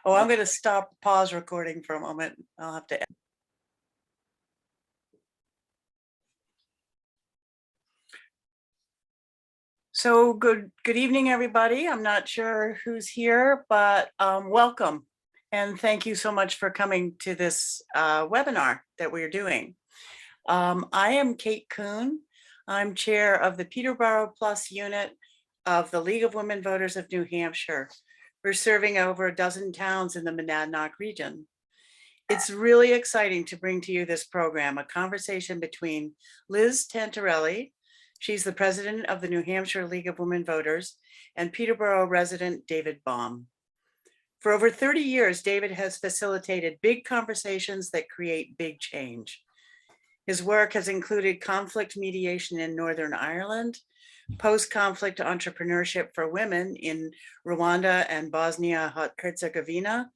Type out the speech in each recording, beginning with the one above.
Oh, I'm going to pause recording for a moment. I'll have to. So good evening, everybody. I'm not sure who's here, but welcome. And thank you so much for coming to this webinar that we're doing. I am Kate Kuhn. I'm chair of the Peterborough Plus unit of the League of Women Voters of New Hampshire. We're serving over a dozen towns in the Monadnock region. It's really exciting to bring to you this program, a conversation between LIZ TENTARELLI, she's the president of the New Hampshire League of Women Voters, and Peterborough resident David Baum. For over 30 years, David has facilitated big conversations that create big change. His work has included conflict mediation in Northern Ireland, post-conflict entrepreneurship for women in Rwanda and Bosnia-Herzegovina,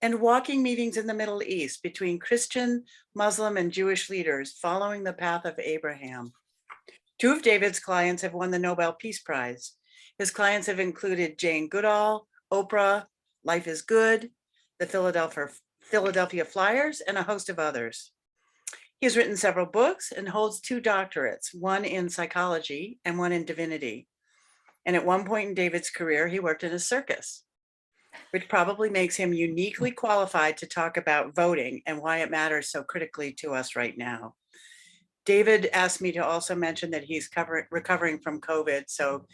and walking meetings in the Middle East between Christian, Muslim, and Jewish leaders following the path of Abraham. Two of David's clients have won the Nobel Peace Prize. His clients have included Jane Goodall, Oprah, Life is Good, the Philadelphia Flyers, and a host of others. He has written several books and holds 2 doctorates, one in psychology and one in divinity. And at one point in David's career, he worked in a circus, which probably makes him uniquely qualified to talk about voting and why it matters so critically to us right now. David asked me to also mention that he's recovering from COVID, so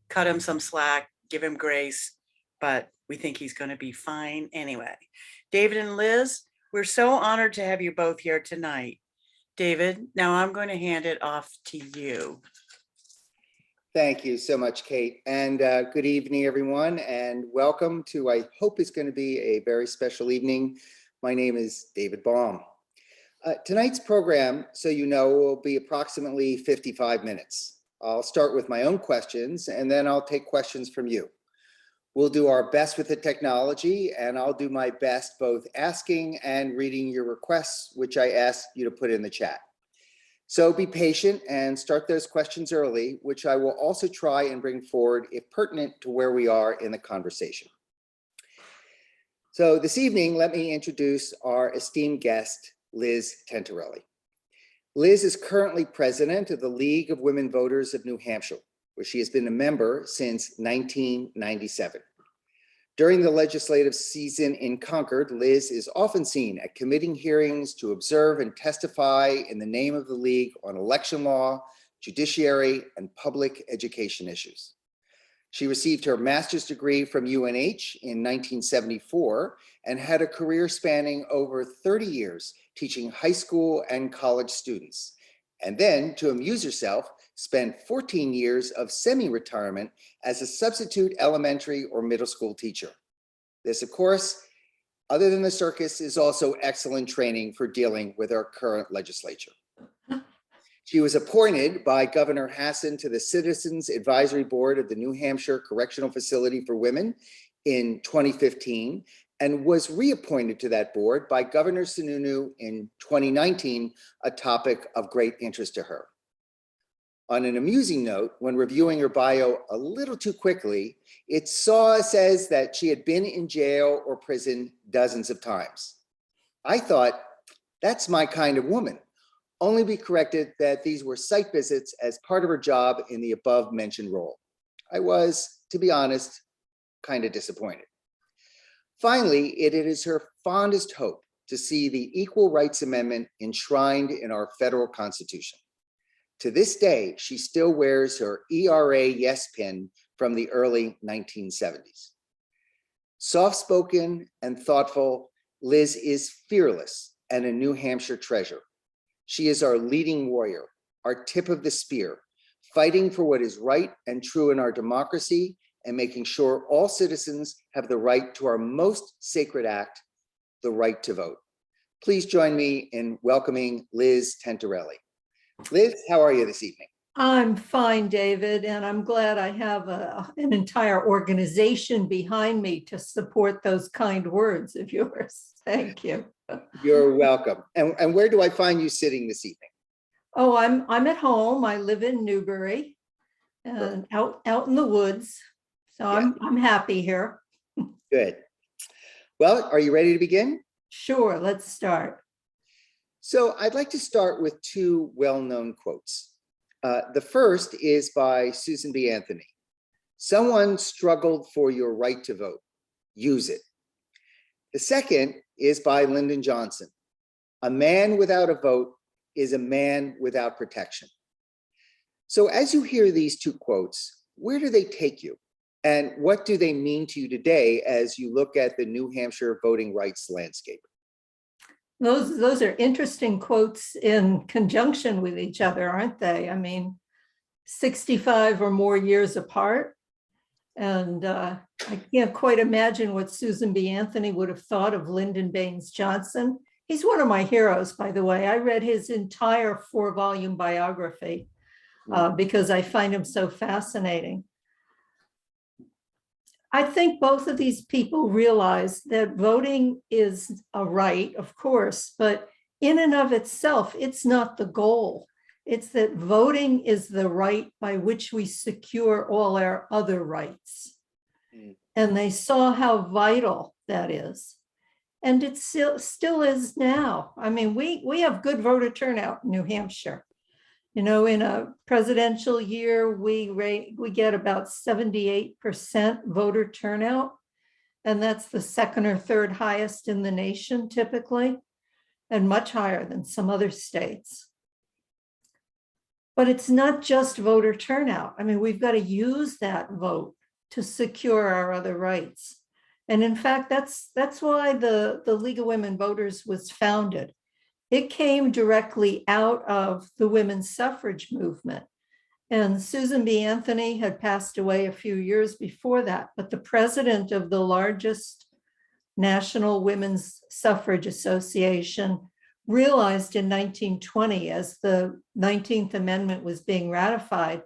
cut him some slack, give him grace, but we think he's going to be fine anyway. David and Liz, we're so honored to have you both here tonight. David, now I'm going to hand it off to you. Thank you so much, Kate. And good evening, everyone, and welcome to, I hope it's going to be a very special evening. My name is David Baum. Tonight's program, so you know, will be approximately 55 minutes. I'll start with my own questions, and then I'll take questions from you. We'll do our best with the technology, and I'll do my best both asking and reading your requests, which I ask you to put in the chat. So be patient and start those questions early, which I will also try and bring forward if pertinent to where we are in the conversation. So this evening, let me introduce our esteemed guest, LIZ TENTARELLI. Liz is currently president of the League of Women Voters of New Hampshire, where she has been a member since 1997. During the legislative season in Concord, Liz is often seen at committee hearings to observe and testify in the name of the League on election law, judiciary, and public education issues. She received her master's degree from UNH in 1974 and had a career spanning over 30 years teaching high school and college students. And then, to amuse herself, spent 14 years of semi-retirement as a substitute elementary or middle school teacher. This, of course, other than the circus, is also excellent training for dealing with our current legislature. She was appointed by Governor Hassan to the Citizens Advisory Board of the New Hampshire Correctional Facility for Women in 2015 and was reappointed to that board by Governor Sununu in 2019, a topic of great interest to her. On an amusing note, when reviewing her bio a little too quickly, it says that she had been in jail or prison dozens of times. I thought, that's my kind of woman. Only be corrected that these were site visits as part of her job in the above mentioned role. I was, to be honest, kind of disappointed. Finally, it is her fondest hope to see the Equal Rights Amendment enshrined in our federal Constitution. To this day, she still wears her ERA Yes pin from the early 1970s. Soft-spoken and thoughtful, Liz is fearless and a New Hampshire treasure. She is our leading warrior, our tip of the spear, fighting for what is right and true in our democracy and making sure all citizens have the right to our most sacred act, the right to vote. Please join me in welcoming LIZ TENTARELLI. Liz, how are you this evening? I'm fine, David, and I'm glad I have an entire organization behind me to support those kind words of yours. Thank you. You're welcome. And where do I find you sitting this evening? Oh, I'm at home. I live in Newbury and out in the woods. So yeah. I'm happy here. Good. Well, are you ready to begin? Sure, let's start. So I'd like to start with two well-known quotes. The first is by Susan B. Anthony. Someone struggled for your right to vote. Use it. The second is by Lyndon Johnson. A man without a vote is a man without protection. So as you hear these two quotes, where do they take you? And what do they mean to you today as you look at the New Hampshire voting rights landscape? Those are interesting quotes in conjunction with each other, aren't they? I mean, 65 or more years apart. And I can't quite imagine what Susan B. Anthony would have thought of Lyndon Baines Johnson. He's one of my heroes, by the way. I read his entire 4-volume biography because I find him so fascinating. I think both of these people realize that voting is a right, of course, but in and of itself, it's not the goal. It's that voting is the right by which we secure all our other rights. And they saw how vital that is. And it still is now. I mean, we have good voter turnout in New Hampshire. You know, in a presidential year, we get about 78% voter turnout. And that's the second or third highest in the nation typically, and much higher than some other states. But it's not just voter turnout. I mean, we've got to use that vote to secure our other rights. And in fact, that's why the League of Women Voters was founded. It came directly out of the women's suffrage movement. And Susan B. Anthony had passed away a few years before that, but the president of the largest national women's suffrage association realized in 1920, as the 19th Amendment was being ratified,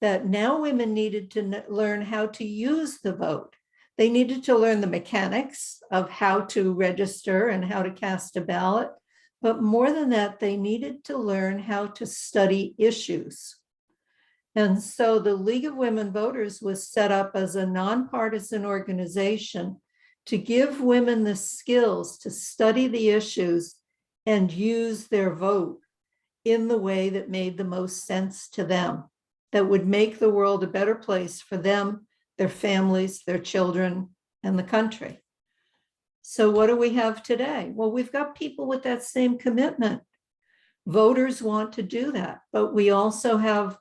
that now women needed to learn how to use the vote. They needed to learn the mechanics of how to register and how to cast a ballot. But more than that, they needed to learn how to study issues. And so the League of Women Voters was set up as a nonpartisan organization to give women the skills to study the issues and use their vote in the way that made the most sense to them, that would make the world a better place for them, their families, their children, and the country. So what do we have today? Well, we've got people with that same commitment. Voters want to do that, but we also have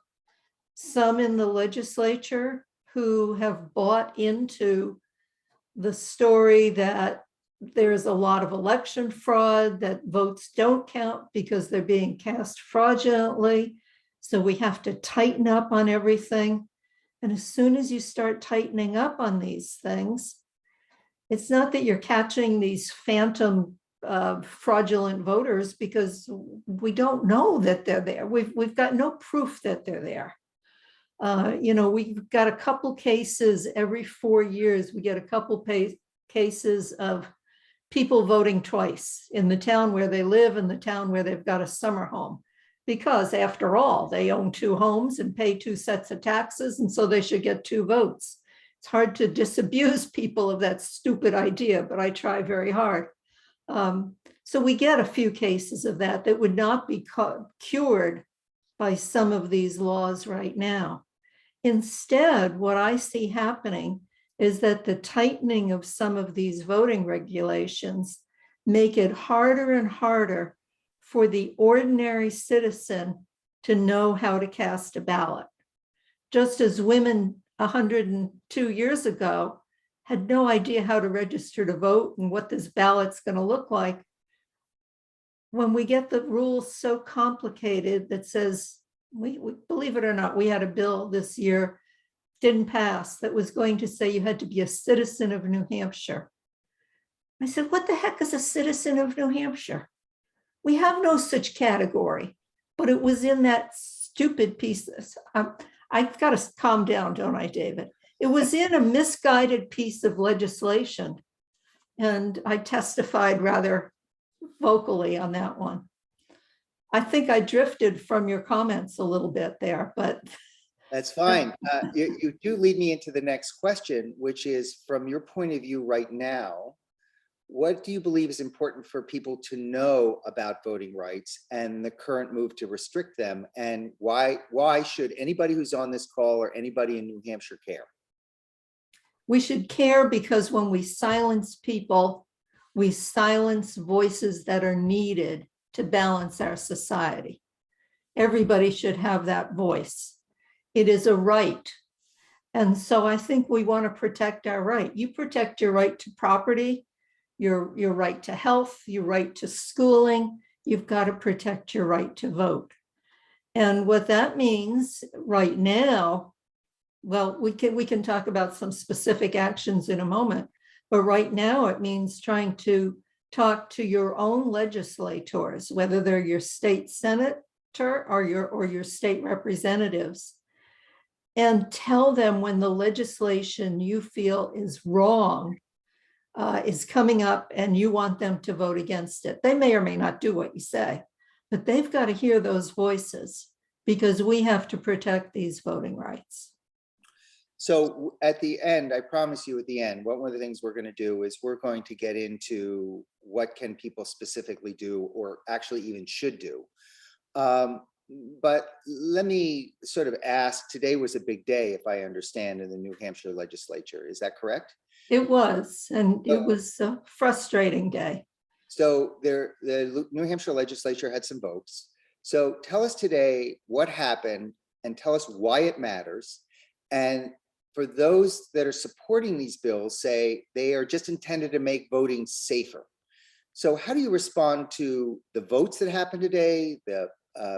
some in the legislature who have bought into the story that there's a lot of election fraud, that votes don't count because they're being cast fraudulently. So we have to tighten up on everything. And as soon as you start tightening up on these things, it's not that you're catching these phantom fraudulent voters, because we don't know that they're there. We've got no proof that they're there. You know, we've got a couple cases every 4 years. We get a couple cases of people voting twice in the town where they live and the town where they've got a summer home. Because after all, they own 2 homes and pay 2 sets of taxes, and so they should get 2 votes. It's hard to disabuse people of that stupid idea, but I try very hard. So we get a few cases of that would not be cured by some of these laws right now. Instead, what I see happening is that the tightening of some of these voting regulations make it harder and harder for the ordinary citizen to know how to cast a ballot. Just as women 102 years ago had no idea how to register to vote and what this ballot's going to look like, when we get the rules so complicated that says, we believe it or not, we had a bill this year, didn't pass, that was going to say you had to be a citizen of New Hampshire. I said, what the heck is a citizen of New Hampshire? We have no such category, but it was in that stupid piece. I've got to calm down, don't I, David? It was in a misguided piece of legislation. And I testified rather vocally on that one. I think I drifted from your comments a little bit there, but. That's fine. You do lead me into the next question, which is, from your point of view right now, what do you believe is important for people to know about voting rights and the current move to restrict them? And why should anybody who's on this call or anybody in New Hampshire care? We should care because when we silence people, we silence voices that are needed to balance our society. Everybody should have that voice. It is a right. And so I think we want to protect our right. You protect your right to property, your right to health, your right to schooling. You've got to protect your right to vote. And what that means right now, well, we can talk about some specific actions in a moment, but right now it means trying to talk to your own legislators, whether they're your state senator or your state representatives, and tell them when the legislation you feel is wrong is coming up and you want them to vote against it. They may or may not do what you say, but they've got to hear those voices because we have to protect these voting rights. So at the end, I promise you at the end, one of the things we're going to do is we're going to get into what can people specifically do or actually even should do. But let me sort of ask, today was a big day, if I understand, in the New Hampshire legislature. Is that correct? It was, and it was a frustrating day. So the New Hampshire legislature had some votes. So tell us today what happened and tell us why it matters. And for those that are supporting these bills, say they are just intended to make voting safer. So how do you respond to the votes that happened today,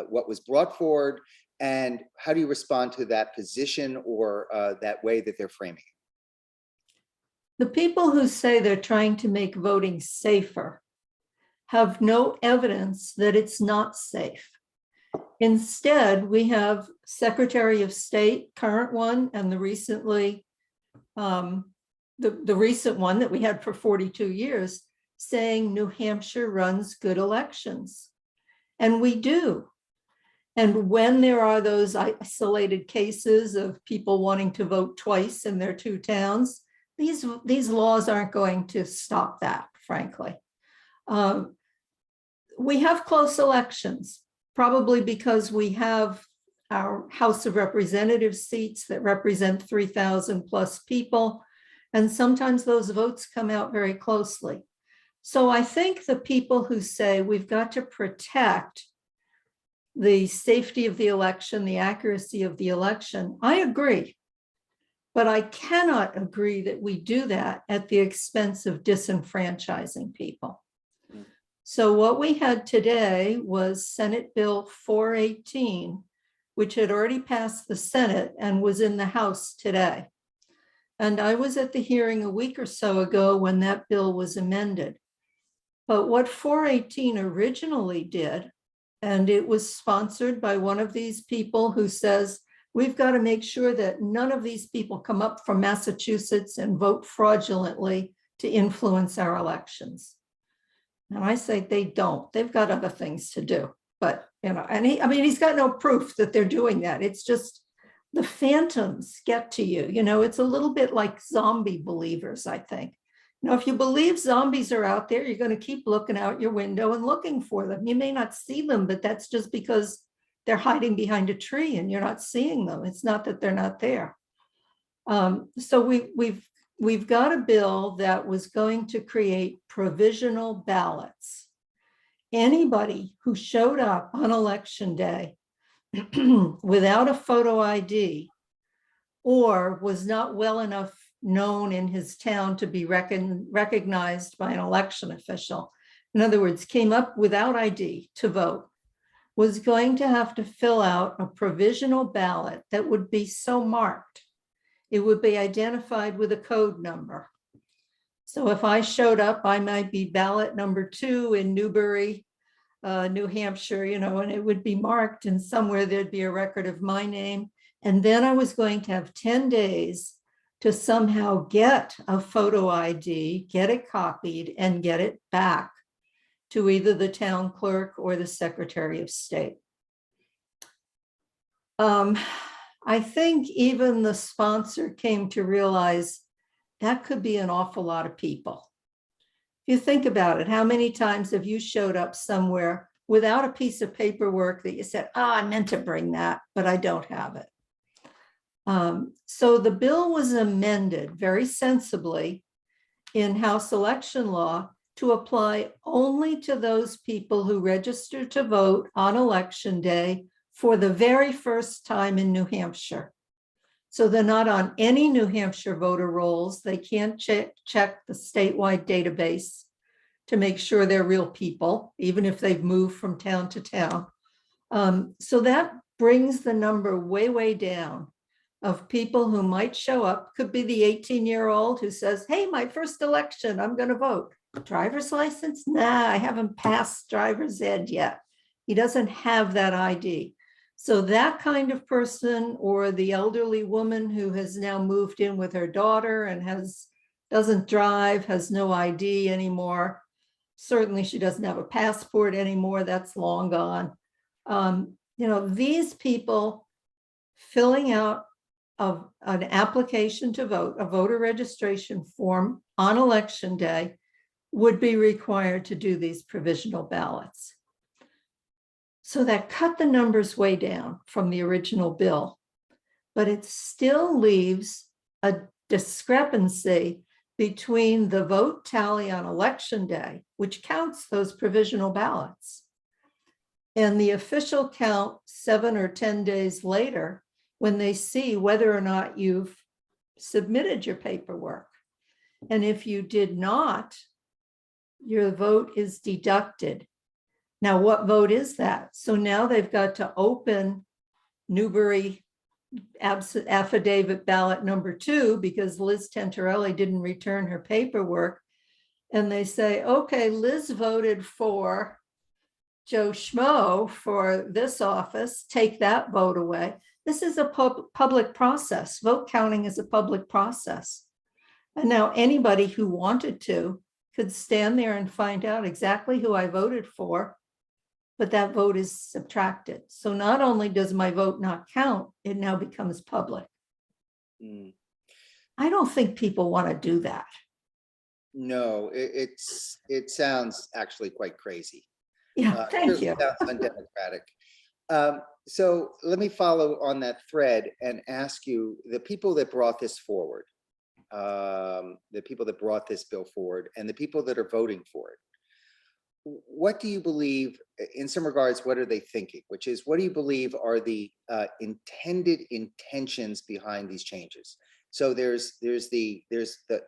what was brought forward, and how do you respond to that position or that way that they're framing it? The people who say they're trying to make voting safer have no evidence that it's not safe. Instead, we have Secretary of State, current one, and the recently, the recent one that we had for 42 years, saying New Hampshire runs good elections. And we do. And when there are those isolated cases of people wanting to vote twice in their two towns, these laws aren't going to stop that, frankly. We have close elections, probably because we have our House of Representatives seats that represent 3,000 plus people. And sometimes those votes come out very closely. So I think the people who say we've got to protect the safety of the election, the accuracy of the election, I agree. But I cannot agree that we do that at the expense of disenfranchising people. So what we had today was Senate Bill 418, which had already passed the Senate and was in the House today. And I was at the hearing a week or so ago when that bill was amended. But what 418 originally did, and it was sponsored by one of these people who says, we've got to make sure that none of these people come up from Massachusetts and vote fraudulently to influence our elections. And I say they don't. They've got other things to do. But, you know, and he's got no proof that they're doing that. It's just the phantoms get to you. You know, it's a little bit like zombie believers, I think. You know, if you believe zombies are out there, you're going to keep looking out your window and looking for them. You may not see them, but that's just because they're hiding behind a tree and you're not seeing them. It's not that they're not there. So we've got a bill that was going to create provisional ballots. Anybody who showed up on election day without a photo ID or was not well enough known in his town to be recognized by an election official, in other words, came up without ID to vote, was going to have to fill out a provisional ballot that would be so marked. It would be identified with a code number. So if I showed up, I might be ballot number 2 in Newbury, New Hampshire, you know, and it would be marked, and somewhere there'd be a record of my name. And then I was going to have 10 days to somehow get a photo ID, get it copied, and get it back to either the town clerk or the Secretary of State. I think even the sponsor came to realize that could be an awful lot of people. If you think about it, how many times have you showed up somewhere without a piece of paperwork that you said, I meant to bring that, but I don't have it. So the bill was amended very sensibly in House election law to apply only to those people who register to vote on election day for the very first time in New Hampshire. So they're not on any New Hampshire voter rolls. They can't check the statewide database to make sure they're real people, even if they've moved from town to town. So that brings the number way, way down of people who might show up. Could be the 18-year-old who says, hey, my first election, I'm going to vote. Driver's license? Nah, I haven't passed driver's ed yet. He doesn't have that ID. So that kind of person, or the elderly woman who has now moved in with her daughter and doesn't drive, has no ID anymore. Certainly she doesn't have a passport anymore. That's long gone. These people filling out of an application to vote, a voter registration form on election day, would be required to do these provisional ballots. So that cut the numbers way down from the original bill, but it still leaves a discrepancy between the vote tally on election day, which counts those provisional ballots, and the official count 7 or 10 days later, when they see whether or not you've submitted your paperwork. And if you did not, your vote is deducted. Now, what vote is that? So now they've got to open Newbury affidavit ballot number 2 because Liz Tentarelli didn't return her paperwork. And they say, okay, Liz voted for Joe Schmo for this office, take that vote away. This is a public process. Vote counting is a public process. And now anybody who wanted to could stand there and find out exactly who I voted for, but that vote is subtracted. So not only does my vote not count, it now becomes public. I don't think people want to do that. No, it sounds actually quite crazy. Yeah, thank you. Sounds undemocratic. So let me follow on that thread and ask you, the people that brought this forward, the people that brought this bill forward, and the people that are voting for it, what do you believe, in some regards, what are they thinking? Which is, what do you believe are the intended intentions behind these changes? So there's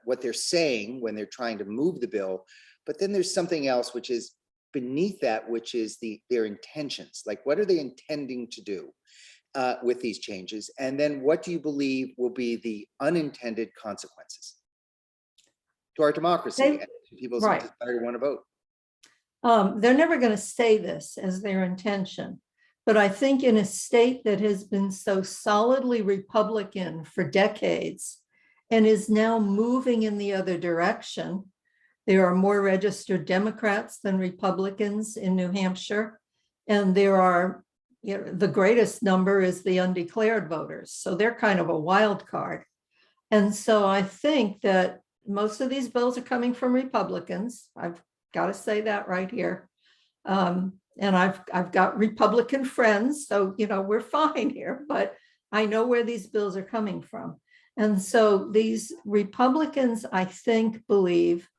what they're saying when they're trying to move the bill, but then there's something else which is beneath that, which is their intentions. Like, what are they intending to do with these changes? And then what do you believe will be the unintended consequences to our democracy and to people's desire to want to vote? They're never going to say this as their intention, but I think in a state that has been so solidly Republican for decades and is now moving in the other direction, there are more registered Democrats than Republicans in New Hampshire, and there are, the greatest number is the undeclared voters. So they're kind of a wild card. And so I think that most of these bills are coming from Republicans. I've got to say that right here. And I've got Republican friends, so we're fine here, but I know where these bills are coming from. And so these Republicans, I think, believe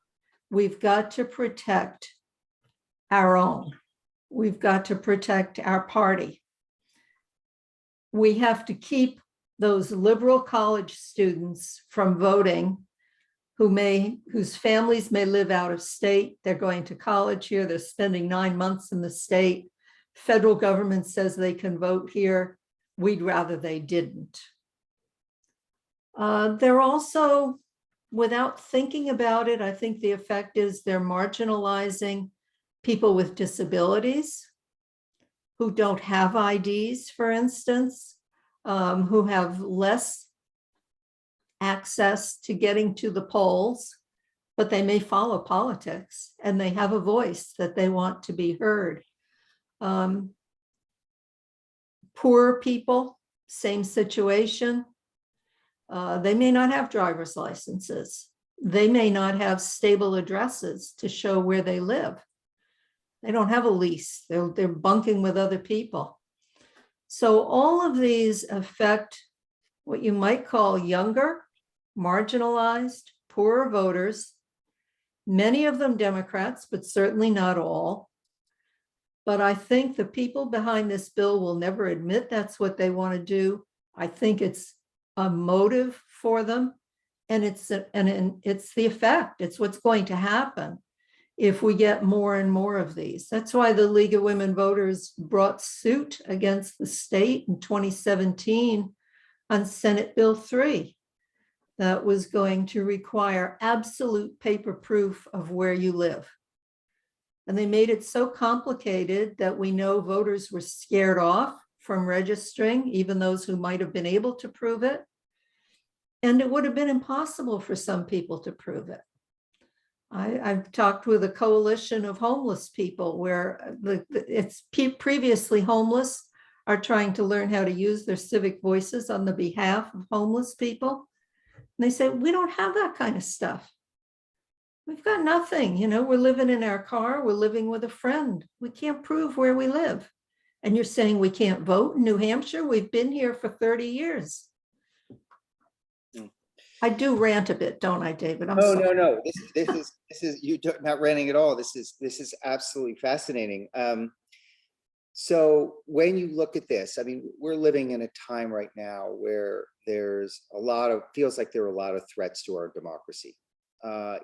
we've got to protect our own. We've got to protect our party. We have to keep those liberal college students from voting whose families may live out of state. They're going to college here. They're spending 9 months in the state. Federal government says they can vote here. We'd rather they didn't. They're also, without thinking about it, I think the effect is they're marginalizing people with disabilities who don't have IDs, for instance, who have less access to getting to the polls, but they may follow politics and they have a voice that they want to be heard. Poor people, same situation. They may not have driver's licenses, they may not have stable addresses to show where they live. They don't have a lease. They're bunking with other people. So all of these affect what you might call younger, marginalized, poorer voters, many of them Democrats, but certainly not all. But I think the people behind this bill will never admit that's what they want to do. I think it's a motive for them, and it's the effect. It's what's going to happen if we get more and more of these. That's why the League of Women Voters brought suit against the state in 2017 on Senate Bill 3 that was going to require absolute paper proof of where you live. And they made it so complicated that we know voters were scared off from registering, even those who might have been able to prove it. And it would have been impossible for some people to prove it. I've talked with a coalition of homeless people where it's previously homeless are trying to learn how to use their civic voices on the behalf of homeless people. And they say, we don't have that kind of stuff. We've got nothing, we're living in our car, we're living with a friend. We can't prove where we live. And you're saying we can't vote in New Hampshire? We've been here for 30 years. I do rant a bit, don't I, David? I'm sorry. No. This is you're not ranting at all. This is absolutely fascinating. So when you look at this, I mean, we're living in a time right now where feels like there are a lot of threats to our democracy.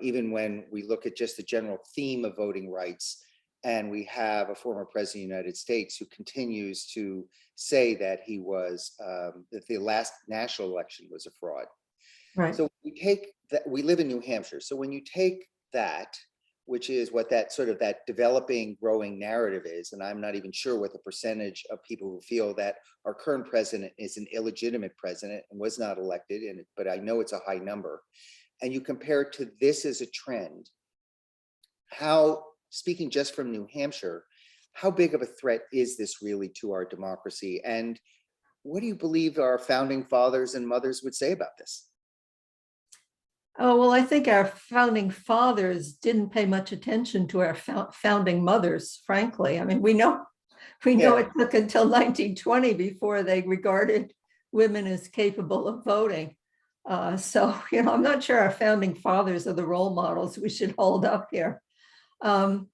Even when we look at just the general theme of voting rights, and we have a former president of the United States who continues to say that that the last national election was a fraud. Right. So we take that, we live in New Hampshire. So when you take that, which is what that sort of that developing, growing narrative is, and I'm not even sure what the percentage of people who feel that our current president is an illegitimate president and was not elected, but I know it's a high number. And you compare it to this as a trend, speaking just from New Hampshire, how big of a threat is this really to our democracy? And what do you believe our founding fathers and mothers would say about this? Oh, well, I think our founding fathers didn't pay much attention to our founding mothers, frankly. I mean, we know it took until 1920 before they regarded women as capable of voting. So, I'm not sure our founding fathers are the role models we should hold up here. And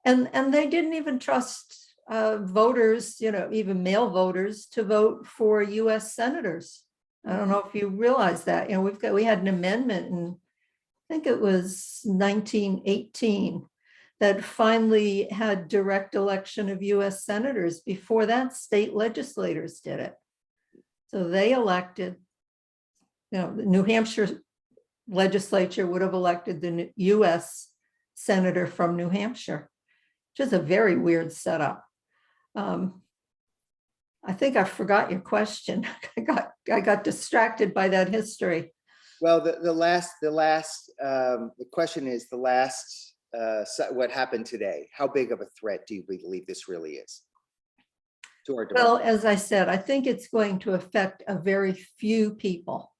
they didn't even trust voters, even male voters, to vote for US senators. I don't know if you realize that, we had an amendment in, I think it was 1918, that finally had direct election of US senators. Before that, state legislators did it. So they elected, the New Hampshire legislature would have elected the US senator from New Hampshire, which is a very weird setup. I think I forgot your question. I got distracted by that history. Well, the question is what happened today? How big of a threat do you believe this really is to our democracy? Well, as I said, I think it's going to affect a very few people.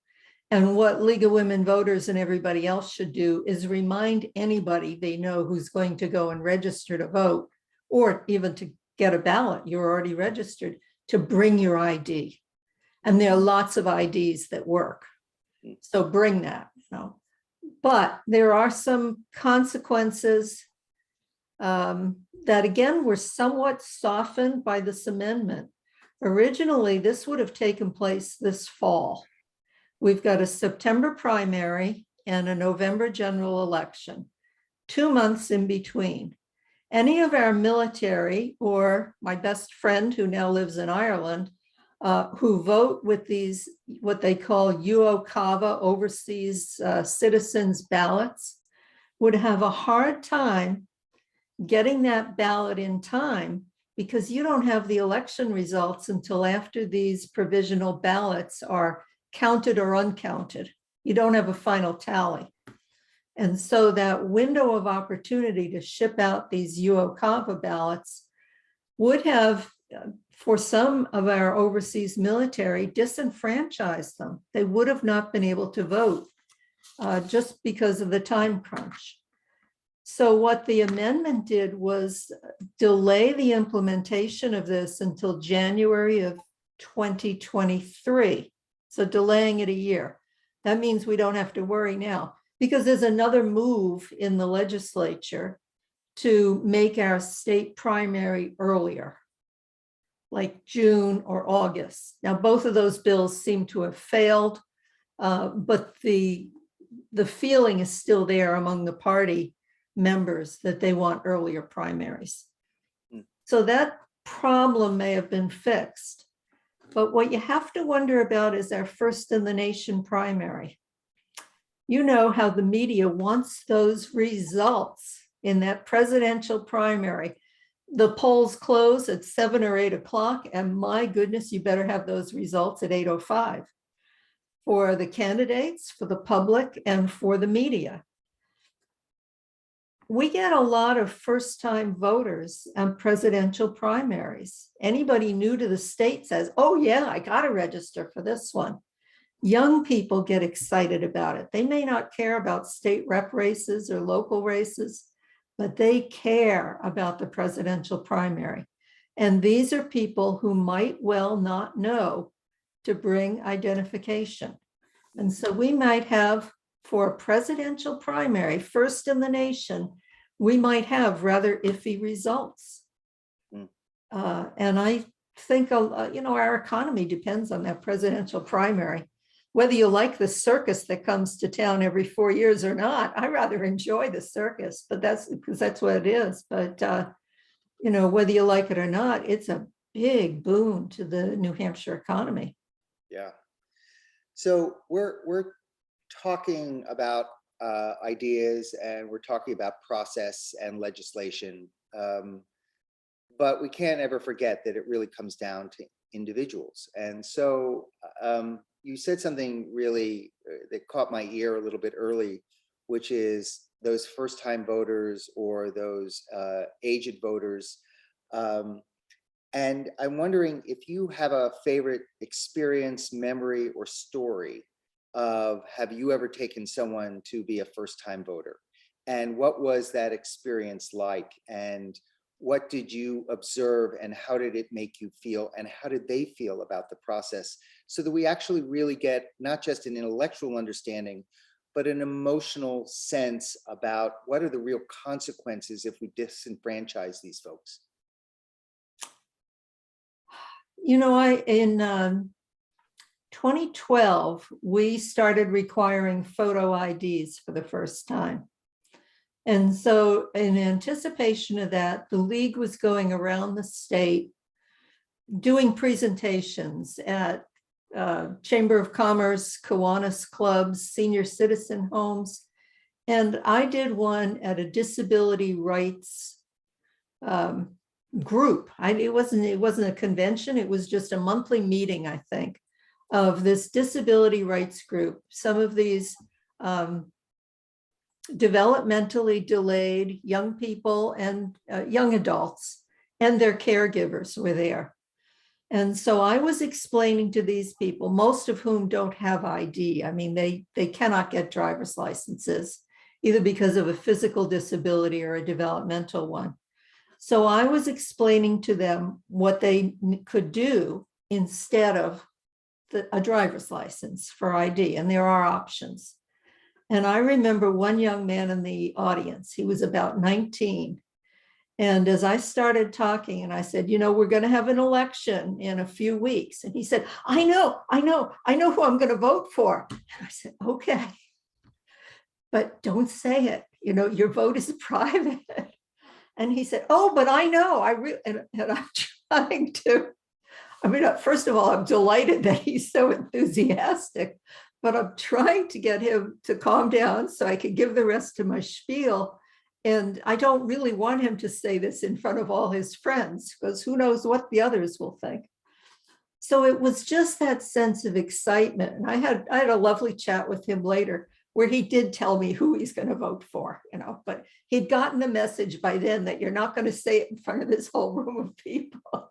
And what League of Women Voters and everybody else should do is remind anybody they know who's going to go and register to vote, or even to get a ballot, you're already registered, to bring your ID. And there are lots of IDs that work. So bring that, But there are some consequences that, again, were somewhat softened by this amendment. Originally, this would have taken place this fall. We've got a September primary and a November general election, 2 months in between. Any of our military, or my best friend who now lives in Ireland, who vote with these, what they call UOCAVA, overseas citizens ballots, would have a hard time getting that ballot in time, because you don't have the election results until after these provisional ballots are counted or uncounted. You don't have a final tally. And so that window of opportunity to ship out these UOCAVA ballots would have, for some of our overseas military, disenfranchised them. They would have not been able to vote just because of the time crunch. So what the amendment did was delay the implementation of this until January of 2023. So delaying it a year. That means we don't have to worry now, because there's another move in the legislature to make our state primary earlier, like June or August. Now, both of those bills seem to have failed, but the feeling is still there among the party members that they want earlier primaries. So that problem may have been fixed. But what you have to wonder about is our first in the nation primary. You know how the media wants those results in that presidential primary. The polls close at 7 or 8 o'clock, and my goodness, you better have those results at 8:05 for the candidates, for the public, and for the media. We get a lot of first-time voters on presidential primaries. Anybody new to the state says, oh yeah, I got to register for this one. Young people get excited about it. They may not care about state rep races or local races, but they care about the presidential primary. And these are people who might well not know to bring identification. And so we might have, for a presidential primary, first in the nation, we might have rather iffy results. And I think, our economy depends on that presidential primary. Whether you like the circus that comes to town every 4 years or not, I rather enjoy the circus, but that's because that's what it is. But, whether you like it or not, it's a big boon to the New Hampshire economy. Yeah. So we're talking about ideas, and we're talking about process and legislation, but we can't ever forget that it really comes down to individuals. And so you said something really that caught my ear a little bit early, which is those first-time voters or those aged voters. And I'm wondering if you have a favorite experience, memory, or story of, have you ever taken someone to be a first-time voter? And what was that experience like? And what did you observe, and how did it make you feel? And how did they feel about the process? So that we actually really get not just an intellectual understanding, but an emotional sense about what are the real consequences if we disenfranchise these folks. In 2012, we started requiring photo IDs for the first time. And so in anticipation of that, the League was going around the state doing presentations at Chamber of Commerce, Kiwanis clubs, senior citizen homes. And I did one at a disability rights group. It wasn't a convention. It was just a monthly meeting, I think, of this disability rights group. Some of these developmentally delayed young people and young adults and their caregivers were there. And so I was explaining to these people, most of whom don't have ID. I mean, they cannot get driver's licenses, either because of a physical disability or a developmental one. So I was explaining to them what they could do instead of a driver's license for ID, and there are options. And I remember one young man in the audience, he was about 19. And as I started talking and I said, we're going to have an election in a few weeks. And he said, I know who I'm going to vote for. And I said, okay, but don't say it. Your vote is private. And he said, oh, but I know, and I'm trying to, first of all, I'm delighted that he's so enthusiastic, but I'm trying to get him to calm down so I could give the rest of my spiel. And I don't really want him to say this in front of all his friends, because who knows what the others will think. So it was just that sense of excitement. And I had a lovely chat with him later where he did tell me who he's going to vote for, but he'd gotten the message by then that you're not going to say it in front of this whole room of people.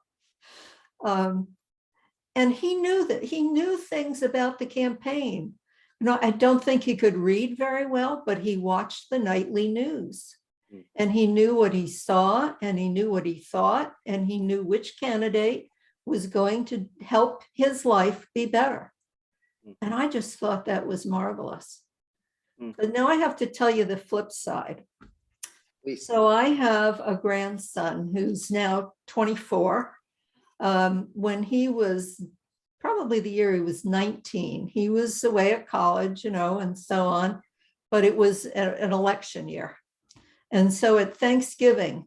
And he knew things about the campaign. No, I don't think he could read very well, but he watched the nightly news. And he knew what he saw, and he knew what he thought, and he knew which candidate was going to help his life be better. And I just thought that was marvelous. But now I have to tell you the flip side. Please. So I have a grandson who's now 24. When he was probably the year he was 19, he was away at college, and so on, but it was an election year. And so at Thanksgiving,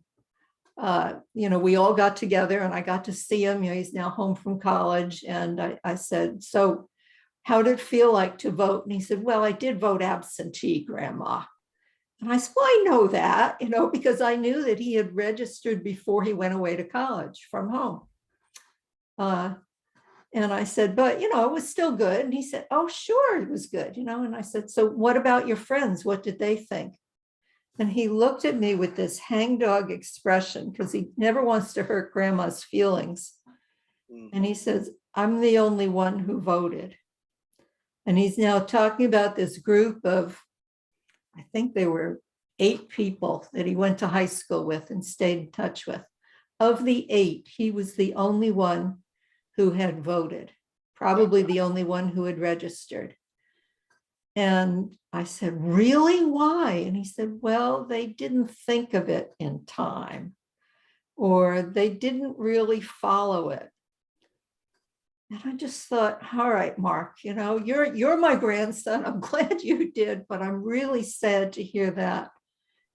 we all got together and I got to see him. He's now home from college. And I said, so how did it feel like to vote? And he said, well, I did vote absentee, Grandma. And I said, well, I know that, because I knew that he had registered before he went away to college from home. And I said, but, it was still good. And he said, oh, sure, it was good, and I said, so what about your friends? What did they think? And he looked at me with this hangdog expression because he never wants to hurt Grandma's feelings. And he says, I'm the only one who voted. And he's now talking about this group of, I think they were 8 people that he went to high school with and stayed in touch with. Of the 8, he was the only one who had voted, probably the only one who had registered. And I said, really? Why? And he said, well, they didn't think of it in time, or they didn't really follow it. And I just thought, all right, Mark, you're my grandson. I'm glad you did, but I'm really sad to hear that.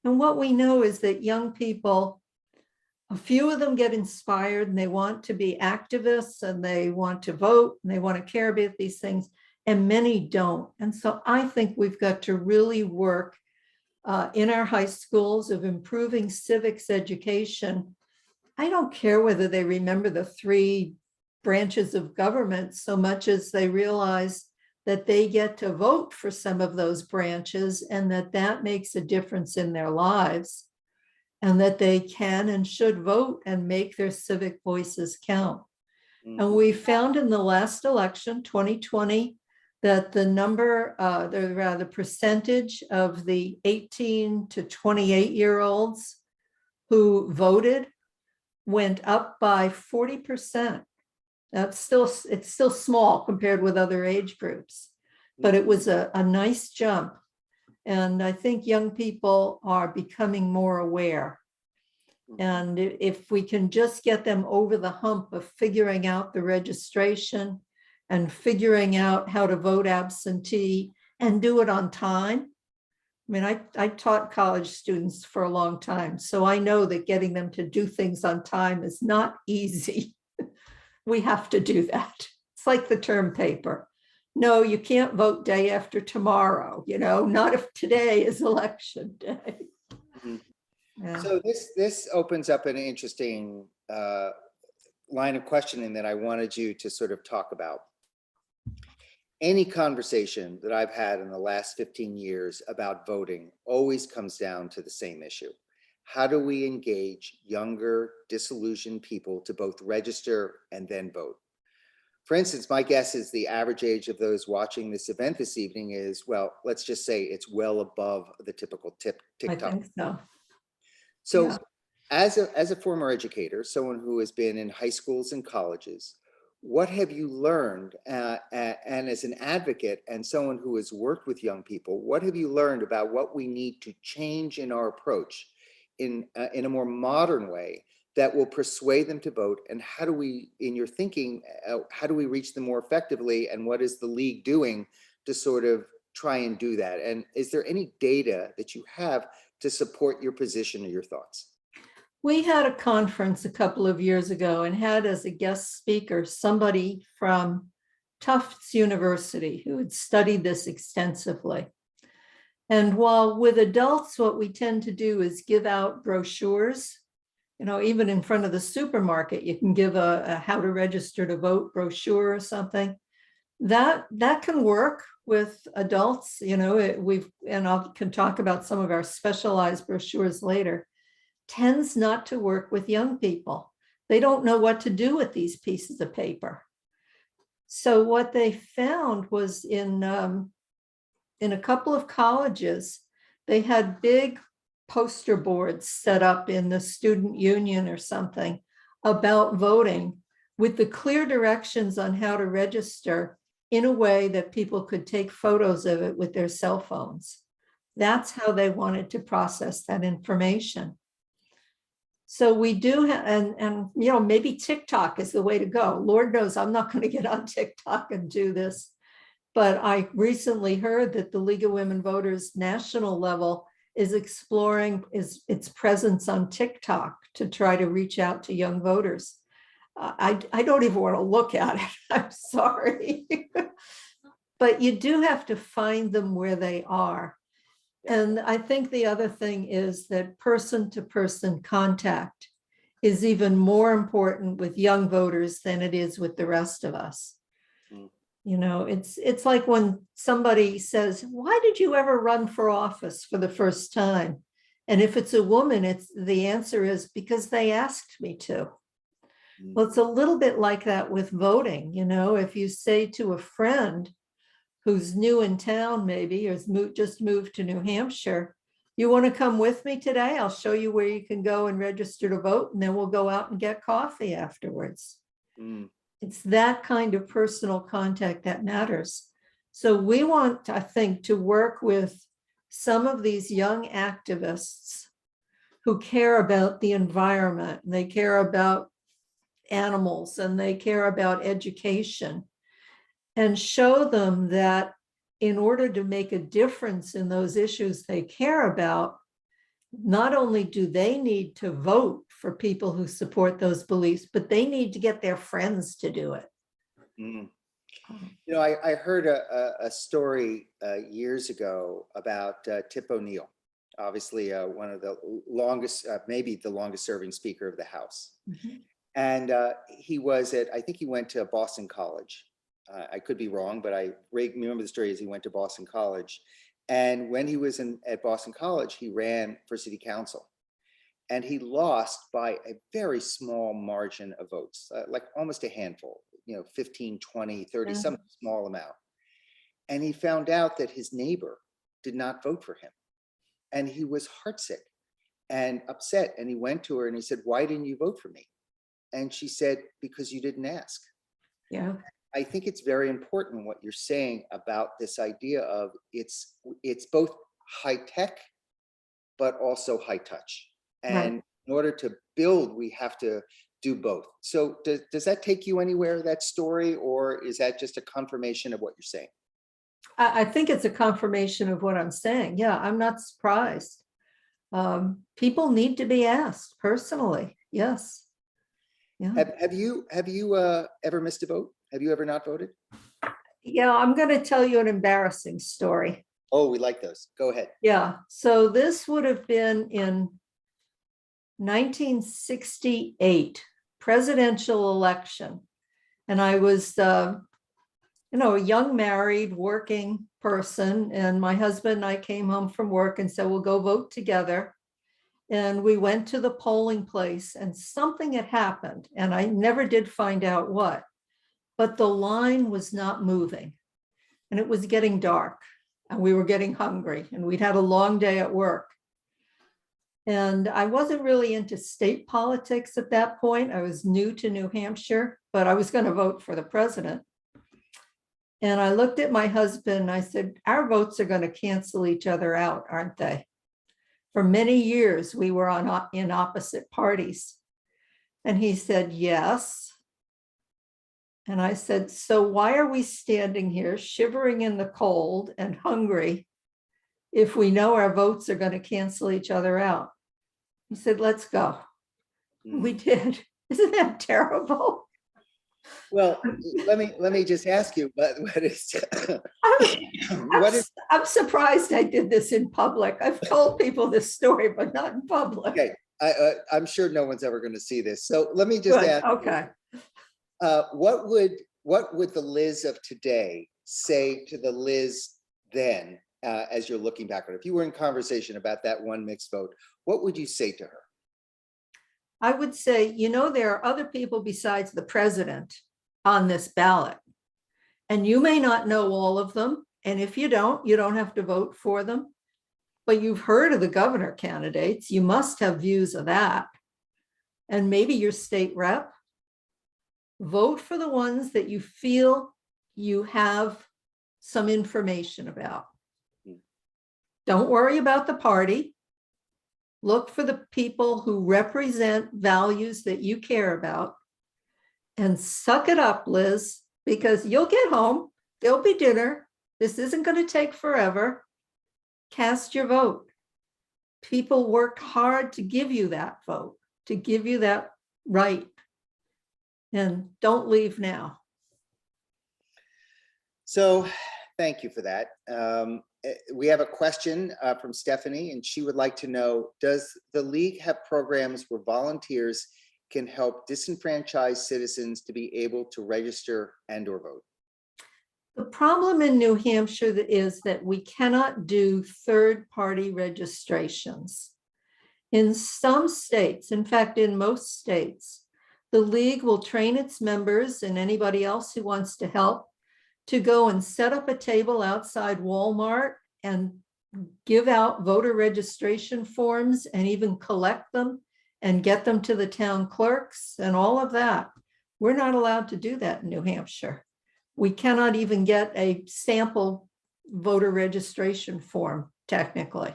And what we know is that young people, a few of them get inspired and they want to be activists and they want to vote and they want to care about these things, and many don't. And so I think we've got to really work in our high schools of improving civics education. I don't care whether they remember the 3 branches of government so much as they realize that they get to vote for some of those branches and that makes a difference in their lives, and that they can and should vote and make their civic voices count. And we found in the last election, 2020, that the percentage of the 18 to 28-year-olds who voted went up by 40%. It's still small compared with other age groups, but it was a nice jump. And I think young people are becoming more aware. And if we can just get them over the hump of figuring out the registration and figuring out how to vote absentee and do it on time. I mean, I taught college students for a long time, so I know that getting them to do things on time is not easy. We have to do that. It's like the term paper. No, you can't vote day after tomorrow, not if today is election day. Yeah. So this opens up an interesting line of questioning that I wanted you to sort of talk about. Any conversation that I've had in the last 15 years about voting always comes down to the same issue. How do we engage younger, disillusioned people to both register and then vote? For instance, my guess is the average age of those watching this event this evening is, well, let's just say it's well above the typical TikTok. I think so. So Yeah. as a former educator, someone who has been in high schools and colleges, what have you learned, and as an advocate and someone who has worked with young people, what have you learned about what we need to change in our approach in a more modern way that will persuade them to vote? And how do we, in your thinking, how do we reach them more effectively? And what is the league doing to sort of try and do that? And is there any data that you have to support your position or your thoughts? We had a conference a couple of years ago and had as a guest speaker somebody from Tufts University who had studied this extensively. And while with adults, what we tend to do is give out brochures, even in front of the supermarket, you can give a how to register to vote brochure or something. That can work with adults, and I can talk about some of our specialized brochures later. Tends not to work with young people. They don't know what to do with these pieces of paper. So what they found was in in a couple of colleges, they had big poster boards set up in the student union or something about voting with the clear directions on how to register in a way that people could take photos of it with their cell phones. That's how they wanted to process that information. So we do have, and you know, maybe TikTok is the way to go. Lord knows I'm not going to get on TikTok and do this. But I recently heard that the League of Women Voters national level is exploring its presence on TikTok to try to reach out to young voters. I don't even want to look at it. I'm sorry. But you do have to find them where they are. And I think the other thing is that person-to-person contact is even more important with young voters than it is with the rest of us. You know, it's like when somebody says, why did you ever run for office for the first time? And if it's a woman, the answer is because they asked me to. Well, it's a little bit like that with voting. You know, if you say to a friend who's new in town, maybe, or just moved to New Hampshire, you want to come with me today? I'll show you where you can go and register to vote, and then we'll go out and get coffee afterwards. It's that kind of personal contact that matters. So we want, I think, to work with some of these young activists who care about the environment, and they care about animals, and they care about education, and show them that in order to make a difference in those issues they care about, not only do they need to vote for people who support those beliefs, but they need to get their friends to do it. You know, I heard a story years ago about Tip O'Neill, obviously one of the longest, maybe the longest serving Speaker of the House. And he was I think he went to Boston College. I could be wrong, but I remember the story as he went to Boston College. And when he was at Boston College, he ran for city council. And he lost by a very small margin of votes, like almost a handful, you know, 15, 20, 30, some small amount. And he found out that his neighbor did not vote for him. And he was heartsick and upset. And he went to her and he said, why didn't you vote for me? And she said, because you didn't ask. Yeah. I think it's very important what you're saying about this idea of it's both high tech, but also high touch. And in order to build, we have to do both. So does that take you anywhere, that story, or is that just a confirmation of what you're saying? I think it's a confirmation of what I'm saying. Yeah, I'm not surprised. People need to be asked personally. Yes. Yeah. Have you ever missed a vote? Have you ever not voted? Yeah, I'm going to tell you an embarrassing story. Oh, we like those. Go ahead. Yeah. So this would have been in 1968 presidential election. And I was, you know, a young married working person. And my husband and I came home from work and said, we'll go vote together. And we went to the polling place and something had happened. And I never did find out what. But the line was not moving and it was getting dark and we were getting hungry and we'd had a long day at work. And I wasn't really into state politics at that point. I was new to New Hampshire, but I was going to vote for the president. And I looked at my husband and I said, our votes are going to cancel each other out, aren't they? For many years, we were in opposite parties. And he said, yes. And I said, so why are we standing here shivering in the cold and hungry if we know our votes are going to cancel each other out? He said, let's go. We did. Isn't that terrible? Well, let me just ask you, what is I'm surprised I did this in public. I've told people this story, but not in public. Okay, I'm sure no one's ever going to see this. So let me just ask. Okay. What would the Liz of today say to the Liz then, as you're looking backward? If you were in conversation about that one mixed vote, what would you say to her? I would say, you know, there are other people besides the president on this ballot, and you may not know all of them, And if you don't have to vote for them. But you've heard of the governor candidates. You must have views of that. And maybe your state rep. Vote for the ones that you feel you have some information about. Don't worry about the party. Look for the people who represent values that you care about. And suck it up, Liz, because you'll get home. There'll be dinner. This isn't going to take forever. Cast your vote. People worked hard to give you that vote, to give you that right. And don't leave now. So thank you for that. We have a question from Stephanie, and she would like to know, does the League have programs where volunteers can help disenfranchised citizens to be able to register and or vote? The problem in New Hampshire is that we cannot do third-party registrations. In some states, in fact, in most states, the League will train its members and anybody else who wants to help to go and set up a table outside Walmart and give out voter registration forms and even collect them and get them to the town clerks and all of that. We're not allowed to do that in New Hampshire. We cannot even get a sample voter registration form, technically.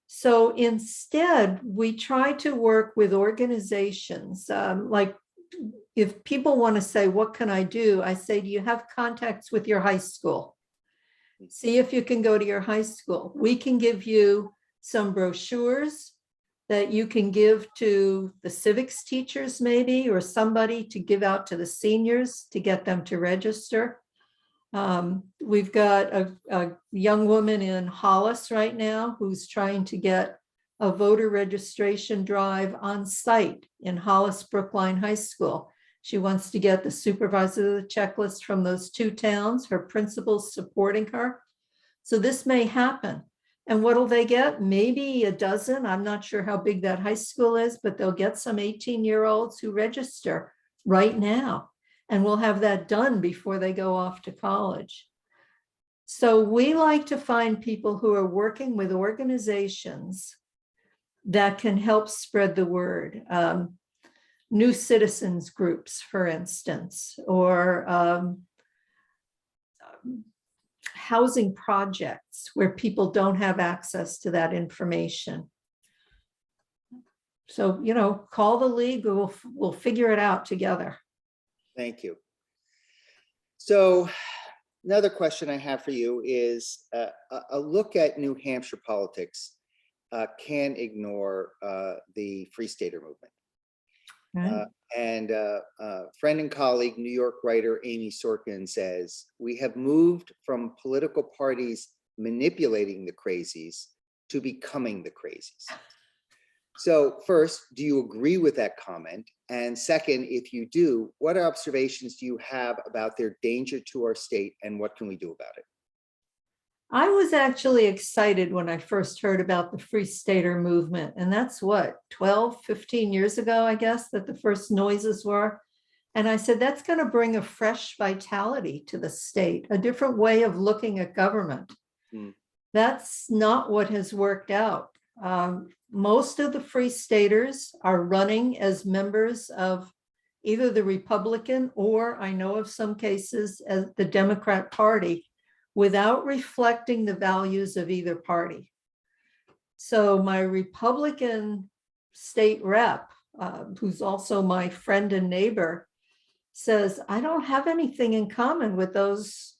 So instead, we try to work with organizations. Like if people want to say, what can I do? I say, do you have contacts with your high school? See if you can go to your high school. We can give you some brochures that you can give to the civics teachers maybe, or somebody to give out to the seniors to get them to register. We've got a young woman in Hollis right now who's trying to get a voter registration drive on site in Hollis Brookline High School. She wants to get the supervisor of the checklist from those two towns, her principals supporting her. So this may happen. And what'll they get? Maybe a dozen. I'm not sure how big that high school is, but they'll get some 18-year-olds who register right now. And we'll have that done before they go off to college. So we like to find people who are working with organizations that can help spread the word. New citizens groups, for instance, or housing projects where people don't have access to that information. So, you know, call the League, we'll figure it out together. Thank you. So another question I have for you is a look at New Hampshire politics can ignore the Free Stater movement. Right. And friend and colleague, New York writer Amy Sorkin says, we have moved from political parties manipulating the crazies to becoming the crazies. So first, do you agree with that comment? And second, if you do, what observations do you have about their danger to our state and what can we do about it? I was actually excited when I first heard about the Free Stater movement. And that's what, 12, 15 years ago, I guess, that the first noises were. And I said, that's going to bring a fresh vitality to the state, a different way of looking at government. That's not what has worked out. Most of the Free Staters are running as members of either the Republican or, I know of some cases, as the Democrat Party, without reflecting the values of either party. So my Republican state rep, who's also my friend and neighbor, says, I don't have anything in common with those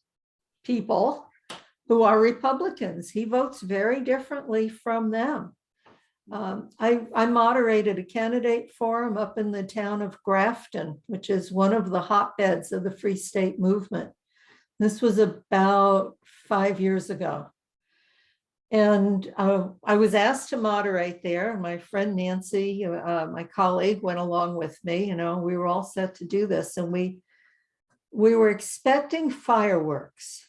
people who are Republicans. He votes very differently from them. I moderated a candidate forum up in the town of Grafton, which is one of the hotbeds of the Free State movement. This was about 5 years ago. And I was asked to moderate there. My friend Nancy, my colleague, went along with me. You know, we were all set to do this. And we were expecting fireworks.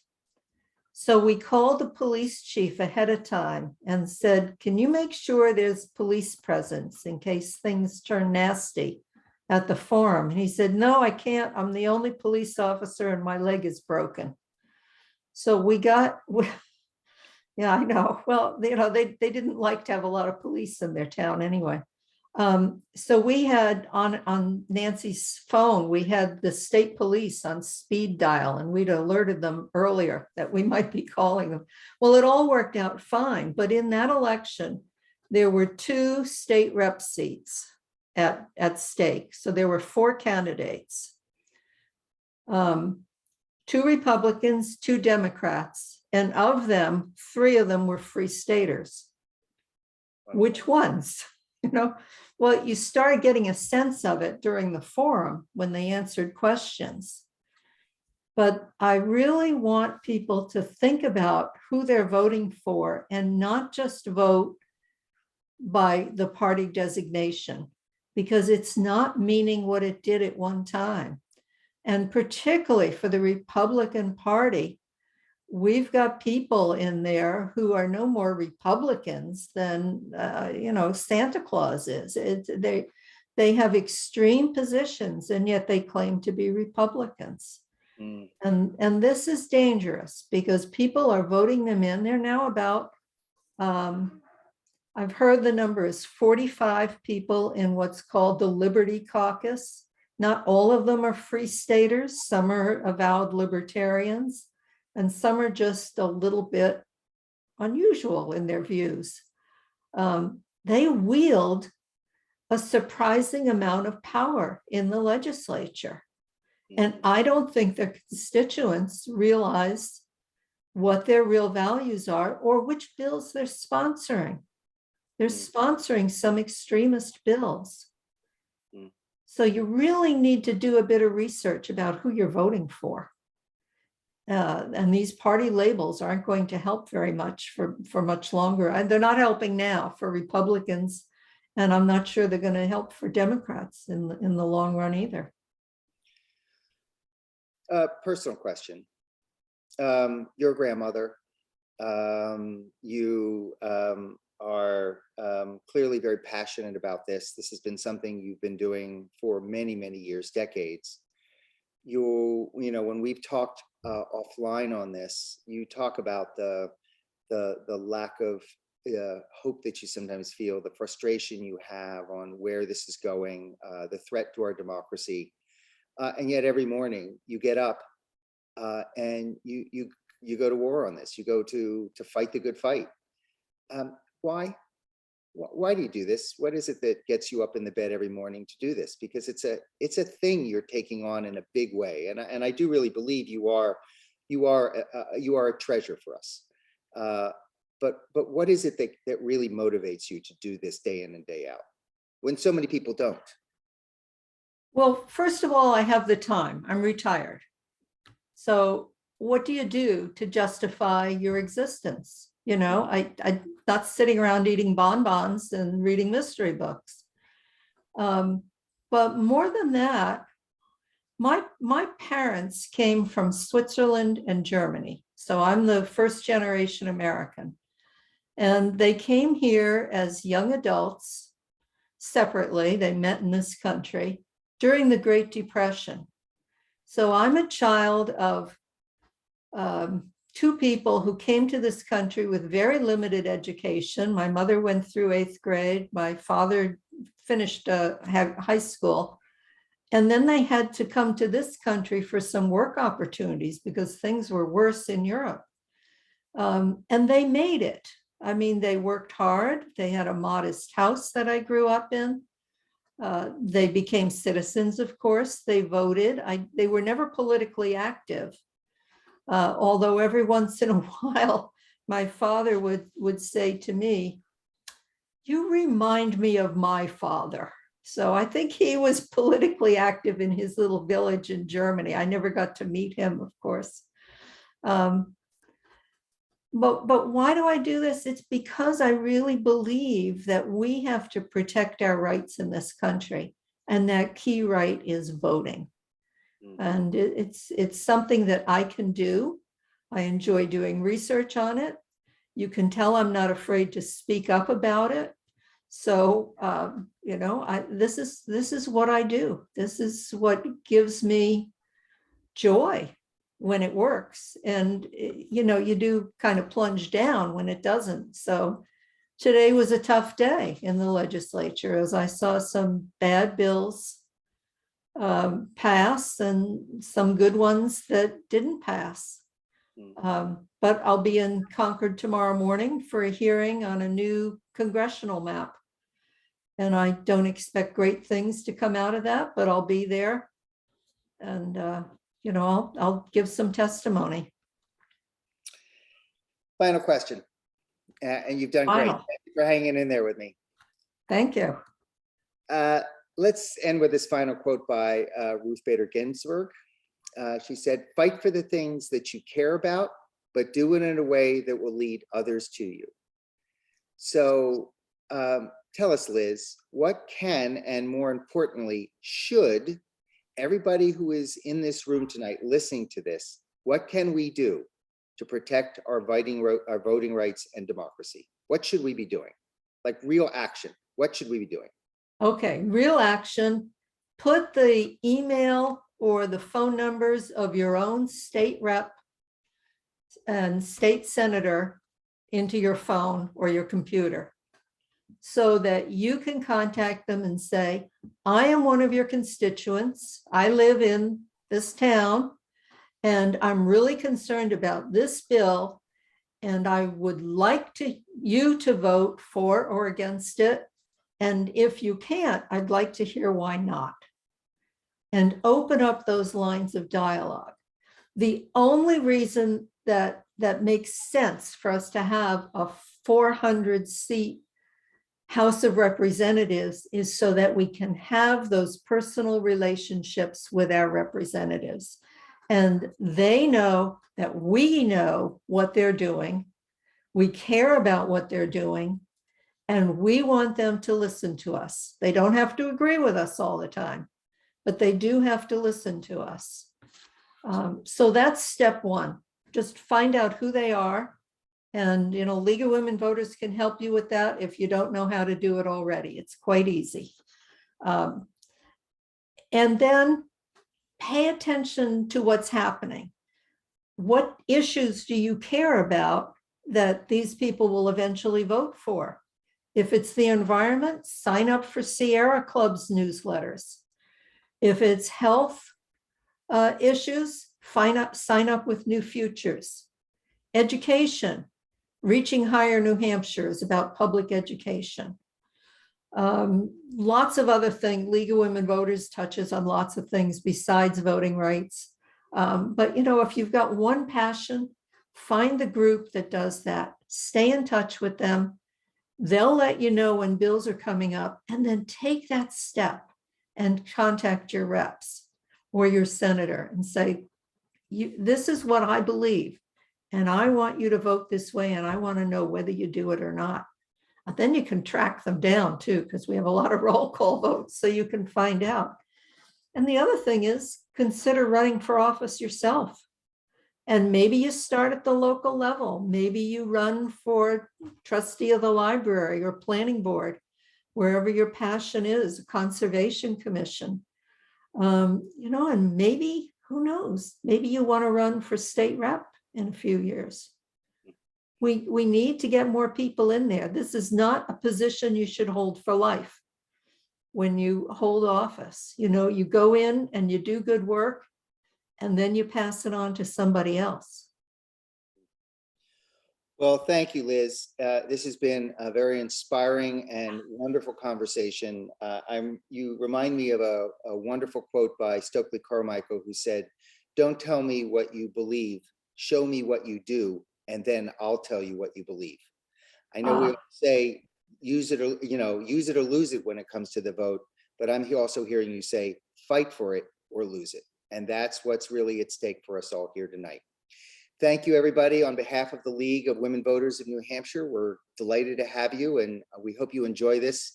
So we called the police chief ahead of time and said, can you make sure there's police presence in case things turn nasty at the forum? And he said, no, I can't. I'm the only police officer and my leg is broken. So we got, yeah, I know. Well, they didn't like to have a lot of police in their town anyway. So we had on Nancy's phone, we had the state police on speed dial, and we'd alerted them earlier that we might be calling them. Well, it all worked out fine, but in that election, there were 2 state rep seats at stake. So there were 4 candidates, 2 Republicans, 2 Democrats, and of them, 3 of them were free staters. Which ones? Well, you start getting a sense of it during the forum when they answered questions. But I really want people to think about who they're voting for and not just vote by the party designation, because it's not meaning what it did at one time. And particularly for the Republican Party, we've got people in there who are no more Republicans than, Santa Claus is. They have extreme positions, and yet they claim to be Republicans. Mm. And this is dangerous because people are voting them in. They're now about, I've heard the number is 45 people in what's called the Liberty Caucus. Not all of them are free staters. Some are avowed libertarians, and some are just a little bit unusual in their views. They wield a surprising amount of power in the legislature. And I don't think their constituents realize what their real values are or which bills they're sponsoring. They're sponsoring some extremist bills. So you really need to do a bit of research about who you're voting for. And these party labels aren't going to help very much for much longer. And they're not helping now for Republicans. And I'm not sure they're going to help for Democrats in the long run either. Personal question. Your grandmother, you are clearly very passionate about this. This has been something you've been doing for many, many years, decades. When we've talked offline on this, you talk about the lack of hope that you sometimes feel, the frustration you have on where this is going, the threat to our democracy. And yet every morning you get up and you go to war on this. You go to fight the good fight. Why do you do this? What is it that gets you up in the bed every morning to do this? Because it's a thing you're taking on in a big way, and I do really believe you are a treasure for us. But what is it that really motivates you to do this day in and day out when so many people don't? Well, first of all, I have the time. I'm retired. So what do you do to justify your existence? I'm not sitting around eating bonbons and reading mystery books. But more than that, my parents came from Switzerland and Germany. So I'm the first generation American. And they came here as young adults separately. They met in this country during the Great Depression. So I'm a child of 2 people who came to this country with very limited education. My mother went through 8th grade. My father finished high school. And then they had to come to this country for some work opportunities because things were worse in Europe. And they made it. I mean, they worked hard. They had a modest house that I grew up in. They became citizens, of course. They voted. They were never politically active. Although every once in a while, my father would say to me, "You remind me of my father." So I think he was politically active in his little village in Germany. I never got to meet him, of course. But why do I do this? It's because I really believe that we have to protect our rights in this country. And that key right is voting. And it's something that I can do. I enjoy doing research on it. You can tell I'm not afraid to speak up about it. So, this is what I do. This is what gives me joy. when it works. And, you do kind of plunge down when it doesn't. So today was a tough day in the legislature as I saw some bad bills pass and some good ones that didn't pass. But I'll be in Concord tomorrow morning for a hearing on a new congressional map. And I don't expect great things to come out of that, but I'll be there. And, I'll give some testimony. Final question. And you've done great. Final. Thank you for hanging in there with me. Thank you. Let's end with this final quote by Ruth Bader Ginsburg. She said, "Fight for the things that you care about, but do it in a way that will lead others to you." So tell us, Liz, what can, and more importantly, should everybody who is in this room tonight listening to this, what can we do to protect our voting rights and democracy? What should we be doing? Like real action, what should we be doing? Okay, real action. Put the email or the phone numbers of your own state rep and state senator into your phone or your computer so that you can contact them and say, I am one of your constituents. I live in this town and I'm really concerned about this bill. And I would like you to vote for or against it. And if you can't, I'd like to hear why not. And open up those lines of dialogue. The only reason that makes sense for us to have a 400-seat House of Representatives is so that we can have those personal relationships with our representatives. And they know that we know what they're doing. We care about what they're doing. And we want them to listen to us. They don't have to agree with us all the time, but they do have to listen to us. So that's step one. Just find out who they are. And, League of Women Voters can help you with that if you don't know how to do it already. It's quite easy. And then pay attention to what's happening. What issues do you care about that these people will eventually vote for? If it's the environment, sign up for Sierra Club's newsletters. If it's health issues, sign up with New Futures. Education, Reaching Higher New Hampshire is about public education. Lots of other things. League of Women Voters touches on lots of things besides voting rights. But if you've got one passion, find the group that does that. Stay in touch with them. They'll let you know when bills are coming up, and then take that step and contact your reps or your senator and say, this is what I believe, and I want you to vote this way, and I want to know whether you do it or not. But then you can track them down too, because we have a lot of roll call votes, so you can find out. And the other thing is, consider running for office yourself. And maybe you start at the local level. Maybe you run for trustee of the library or planning board, wherever your passion is, a conservation commission. And maybe, who knows, maybe you want to run for state rep in a few years. We need to get more people in there. This is not a position you should hold for life. When you hold office, you go in and you do good work, and then you pass it on to somebody else. Well, thank you, Liz. This has been a very inspiring and wonderful conversation. You remind me of a wonderful quote by Stokely Carmichael, who said, "Don't tell me what you believe, show me what you do, and then I'll tell you what you believe." I know we say use it or use it or lose it when it comes to the vote, but I'm also hearing you say fight for it or lose it. And that's what's really at stake for us all here tonight. Thank you, everybody. On behalf of the League of Women Voters of New Hampshire, we're delighted to have you, and we hope you enjoy this.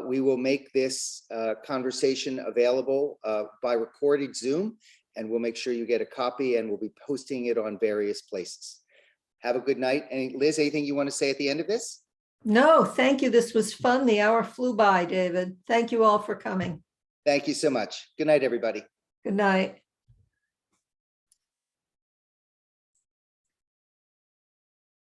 We will make this conversation available by recorded Zoom, and we'll make sure you get a copy, and we'll be posting it on various places. Have a good night. And Liz, anything you want to say at the end of this? No, thank you. This was fun. The hour flew by, David. Thank you all for coming. Thank you so much. Good night, everybody. Good night.